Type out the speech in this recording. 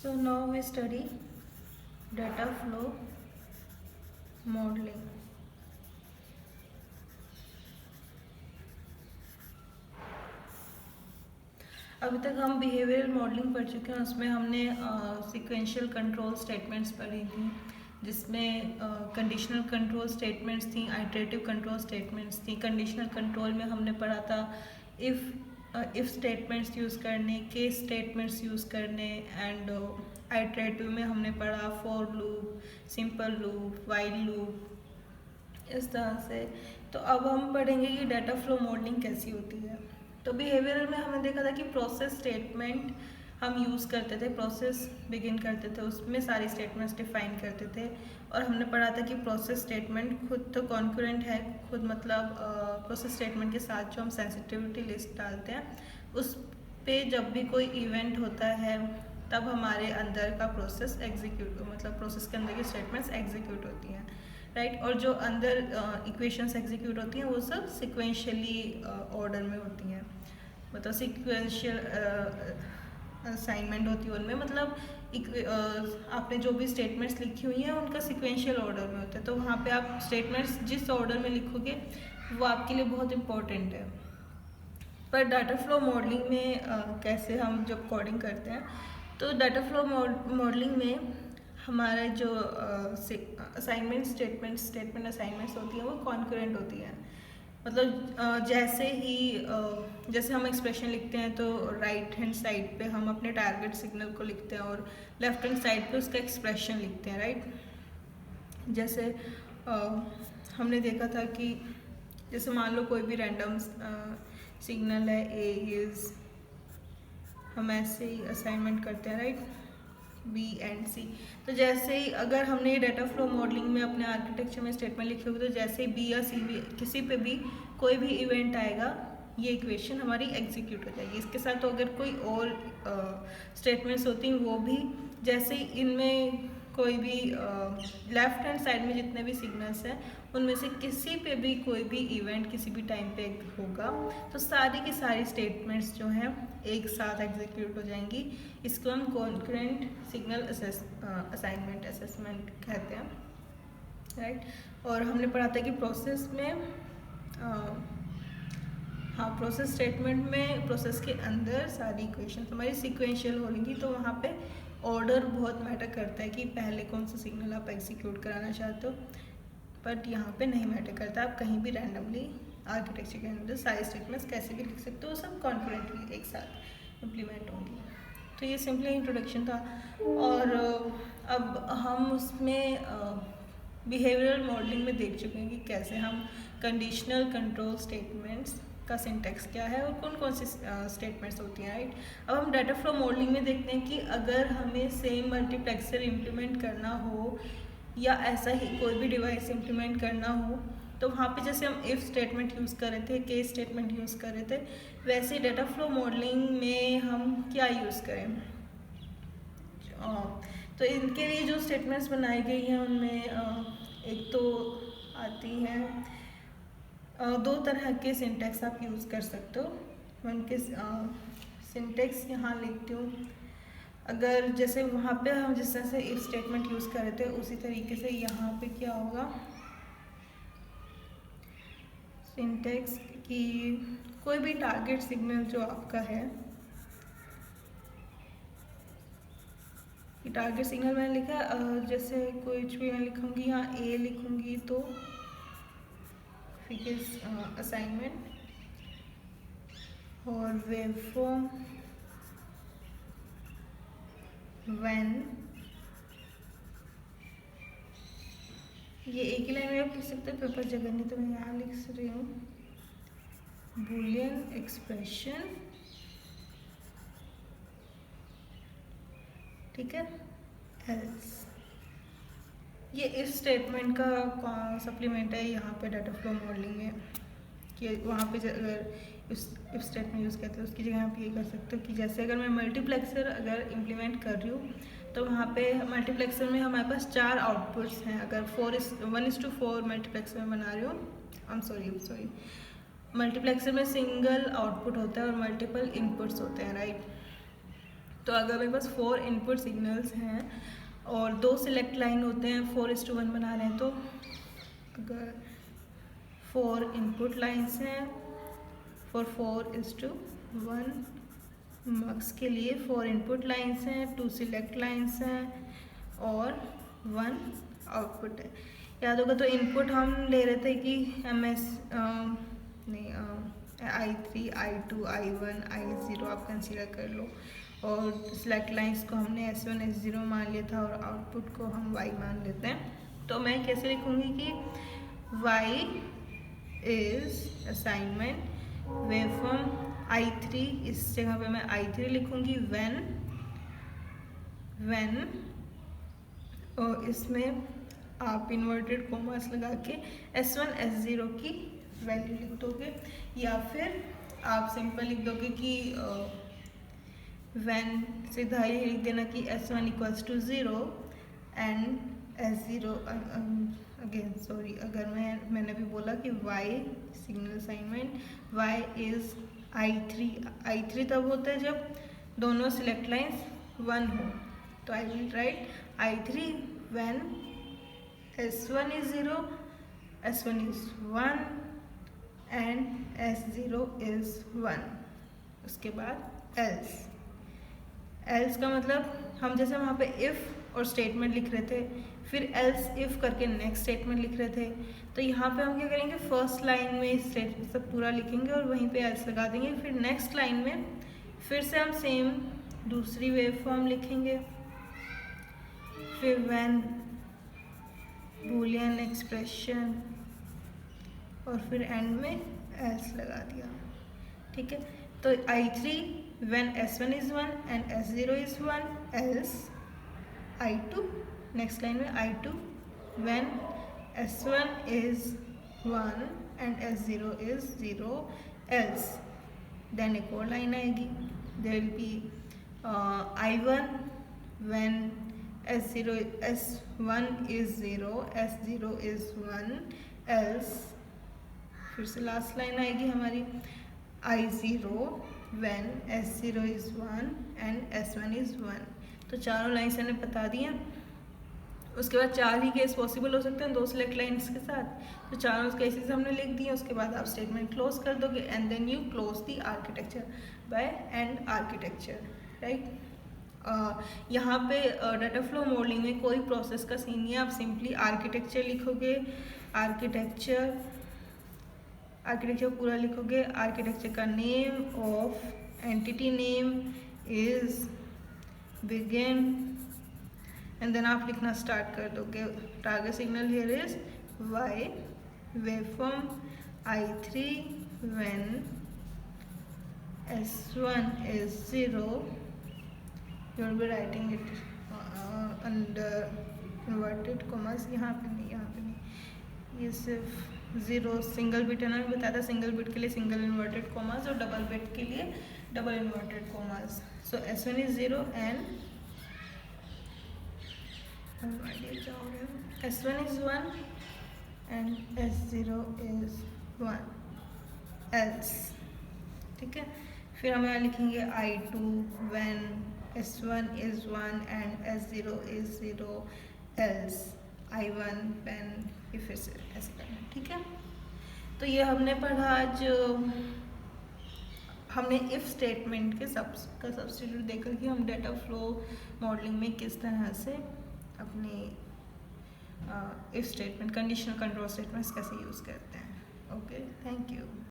So now we study data flow modeling. अभी तक हम बिहेवियरल मॉडलिंग पढ़ चुके हैं। उसमें हमने सीक्वेंशियल कंट्रोल स्टेटमेंट्स पढ़ी थी, जिसमें कंडीशनल कंट्रोल स्टेटमेंट्स थी, आइटरेटिव कंट्रोल स्टेटमेंट्स थी। कंडीशनल कंट्रोल में हमने पढ़ा था इफ़ स्टेटमेंट्स यूज़ करने, केस स्टेटमेंट्स यूज़ करने, एंड आइटरेटिव में हमने पढ़ा for loop, simple loop, while loop, इस तरह से। तो अब हम पढ़ेंगे कि डाटा फ्लो मॉडलिंग कैसी होती है। तो बिहेवियरल में हमने देखा था कि प्रोसेस स्टेटमेंट हम यूज़ करते थे, प्रोसेस बिगिन करते थे, उसमें सारी स्टेटमेंट्स डिफाइन करते थे। और हमने पढ़ा था कि प्रोसेस स्टेटमेंट खुद तो कॉन्करेंट है, खुद मतलब प्रोसेस स्टेटमेंट के साथ जो हम सेंसिटिविटी लिस्ट डालते हैं, उस पे जब भी कोई इवेंट होता है तब हमारे अंदर का प्रोसेस एग्जीक्यूट, मतलब प्रोसेस के अंदर की स्टेटमेंट्स एग्जीक्यूट होती हैं, राइट। और जो अंदर इक्वेशंस एग्जीक्यूट होती हैं वो सब सिक्वेंशियली ऑर्डर में होती हैं, मतलब सिक्वेंशियल असाइनमेंट होती है उनमें। मतलब आपने जो भी स्टेटमेंट्स लिखी हुई हैं उनका सिक्वेंशियल ऑर्डर में होता है। तो वहाँ पे आप स्टेटमेंट्स जिस ऑर्डर में लिखोगे वो आपके लिए बहुत इम्पोर्टेंट है। पर डाटा फ्लो मॉडलिंग में कैसे हम जब कोडिंग करते हैं, तो डाटा फ्लो मॉडलिंग में हमारे जो असाइनमेंट स्टेटमेंट असाइनमेंट्स होती हैं वो कॉन्करेंट होती हैं। मतलब जैसे हम एक्सप्रेशन लिखते हैं तो राइट हैंड साइड पे हम अपने टारगेट सिग्नल को लिखते हैं और लेफ्ट हैंड साइड पे उसका एक्सप्रेशन लिखते हैं, राइट। जैसे हमने देखा था कि जैसे मान लो कोई भी रैंडम सिग्नल है ए इज़, हम ऐसे ही असाइनमेंट करते हैं, राइट, बी एंड सी। तो जैसे ही अगर हमने ये डाटा फ्लो मॉडलिंग में अपने आर्किटेक्चर में स्टेटमेंट लिखी होगी, तो जैसे ही बी या सी भी किसी पे भी कोई भी इवेंट आएगा, ये इक्वेशन हमारी एग्जीक्यूट हो जाएगी। इसके साथ तो अगर कोई और स्टेटमेंट्स होती हैं वो भी, जैसे ही इनमें कोई भी लेफ्ट हैंड साइड में जितने भी सिग्नल्स हैं उनमें से किसी पे भी कोई भी इवेंट किसी भी टाइम पे होगा, तो सारी की सारी स्टेटमेंट्स जो हैं एक साथ एग्जीक्यूट हो जाएंगी। इसको हम कॉन्करेंट सिग्नल असाइनमेंट असेसमेंट कहते हैं, राइट। और हमने पढ़ा था कि प्रोसेस में प्रोसेस स्टेटमेंट में प्रोसेस के अंदर सारी इक्वेशन हमारी सिक्वेंशियल होंगी, तो वहाँ पे ऑर्डर बहुत मैटर करता है कि पहले कौन सा सिग्नल आप एग्जीक्यूट कराना चाहते हो। बट यहाँ पे नहीं मैटर करता, आप कहीं भी रैंडमली आर्किटेक्चर के अंदर सारी स्टेटमेंट्स कैसे भी लिख सकते हो, सब कॉन्फिडेंटली एक साथ इम्प्लीमेंट होंगी। तो ये सिंपली इंट्रोडक्शन था। और अब हम उसमें बिहेवियरल मॉडलिंग में देख चुके हैं कि कैसे हम कंडीशनल कंट्रोल स्टेटमेंट्स का सिंटेक्स क्या है और कौन कौन सी स्टेटमेंट्स होती हैं, राइट। अब हम डाटा फ्लो मॉडलिंग में देखते हैं कि अगर हमें सेम मल्टीप्लेक्सर इम्प्लीमेंट करना हो या ऐसा ही कोई भी डिवाइस इम्प्लीमेंट करना हो, तो वहाँ पे जैसे हम इफ़ स्टेटमेंट यूज़ कर रहे थे, केस स्टेटमेंट यूज़ कर रहे थे, वैसे डाटा फ्लो मॉडलिंग में हम क्या यूज़ करें। तो इनके लिए जो स्टेटमेंट्स बनाई गई हैं उनमें एक तो आती है, दो तरह के सिंटेक्स आप यूज़ कर सकते हो। मैं उनके सिंटेक्स यहाँ लिखती हूँ। अगर जैसे वहाँ पे हम जिस तरह से इफ स्टेटमेंट यूज़ कर रहे थे उसी तरीके से यहाँ पे क्या होगा, सिंटेक्स की कोई भी टारगेट सिग्नल जो आपका है, टारगेट सिग्नल मैंने लिखा, जैसे कुछ भी मैं लिखूँगी यहाँ ए लिखूँगी तो फिर असाइनमेंट और वेवफॉर्म व्हेन, ये एक ही लाइन में आप लिख सकते हो, पेपर जगह नहीं तो मैं यहाँ लिख रही हूँ, बूलियन एक्सप्रेशन, ठीक है, एल्स। ये इफ स्टेटमेंट का सप्लीमेंट है यहाँ पे डाटा फ्लो मॉडलिंग में, कि वहाँ पे अगर इफ स्टेटमेंट यूज़ करते हैं उसकी जगह आप ये कर सकते हो कि जैसे अगर मैं मल्टीप्लेक्सर अगर इम्प्लीमेंट कर रही हूँ, तो वहाँ पे मल्टीप्लेक्सर में हमारे पास 4 आउटपुट्स हैं। अगर 1:4 मल्टीप्लेक्सर में बना रही हूँ, सॉरी मल्टीप्लेक्सर में सिंगल आउटपुट होता है और मल्टीपल इनपुट्स होते हैं, राइट। तो अगर मेरे पास 4 इनपुट सिग्नल्स हैं और 2 सिलेक्ट लाइन होते हैं, 4:1 बना रहे हैं, तो अगर 4 इनपुट लाइन्स हैं फॉर 4:1 मक्स के लिए 4 इनपुट लाइन्स हैं, 2 सिलेक्ट लाइन्स हैं और 1 आउटपुट है। याद होगा तो इनपुट हम ले रहे थे कि I3, I2, I1, I0 आप कंसीडर कर लो, और सिलेक्ट लाइन्स को हमने S1, S0 मान लिया था और आउटपुट को हम Y मान लेते हैं। तो मैं कैसे लिखूँगी कि Y is assignment waveform I3, इस जगह पे मैं I3 लिखूँगी when और इसमें आप इन्वर्टेड कोमास लगा के S1, S0 की वैल्यू लिख दोगे, या फिर आप सिंपल लिख दोगे कि when सीधा ही लिख देना कि S1 = 0 and S0 again sorry, अगर मैंने अभी बोला कि Y signal assignment Y is I3 तब होता है जब दोनों सिलेक्ट लाइन्स 1 हो, तो I will write I3 when S1 is 0, S1 is 1 and S0 is 1। उसके बाद else का मतलब हम जैसे वहाँ पे if और स्टेटमेंट लिख रहे थे, फिर else if करके नेक्स्ट स्टेटमेंट लिख रहे थे, तो यहाँ पे हम क्या करेंगे, फर्स्ट लाइन में स्टेटमेंट सब पूरा लिखेंगे और वहीं पे else लगा देंगे, फिर नेक्स्ट लाइन में फिर से हम सेम दूसरी वेव फॉर्म लिखेंगे, फिर when बूलियन एक्सप्रेशन और फिर एंड में else लगा दिया। ठीक है, तो I3 when S1 is 1 and S0 is 1 else I2, next line में I2 when S1 is 1 and S0 is 0 else, then एक और लाइन आएगी, there will be I1 when S1 is 0, S0 is 1 else, फिर से last line आएगी हमारी I0 when S0 is 1 and S1 is 1। तो चारों लाइन्स मैंने बता दी हैं। उसके बाद 4 ही केस पॉसिबल हो सकते हैं 2 सिलेक्ट लाइन्स के साथ, तो चारों केसेस हमने लिख दिए। उसके बाद आप स्टेटमेंट क्लोज कर दोगे and then you close the architecture by and architecture, right. यहाँ पे डाटा फ्लो मॉडलिंग में कोई प्रोसेस का सीन नहीं है, आप सिंपली आर्किटेक्चर लिखोगे, आर्किटेक्चर पूरा लिखोगे, आर्किटेक्चर का name of entity name is begin and then आप लिखना स्टार्ट कर दोगे। Target signal here is Y waveform I3 when S1 is 0, you will be writing it under inverted commas, यहाँ पे नहीं, ये सिर्फ 0 सिंगल बिट है ना, बताया था सिंगल बिट के लिए सिंगल इन्वर्टेड कोमास और डबल बिट के लिए double inverted commas. So S1 is 0 and S1 is 1 and S0 is 1 else, ठीक है। फिर हम यहाँ लिखेंगे I2 when S1 is 1 and S0 is 0 else I1 when, फिर से ऐसे करना, ठीक है। तो ये हमने पढ़ा आज, हमने इफ स्टेटमेंट के सब्स्टिट्यूट देखा कि हम डाटा फ्लो मॉडलिंग में किस तरह से अपने if statement conditional control statements कैसे यूज़ करते हैं। Okay, thank you.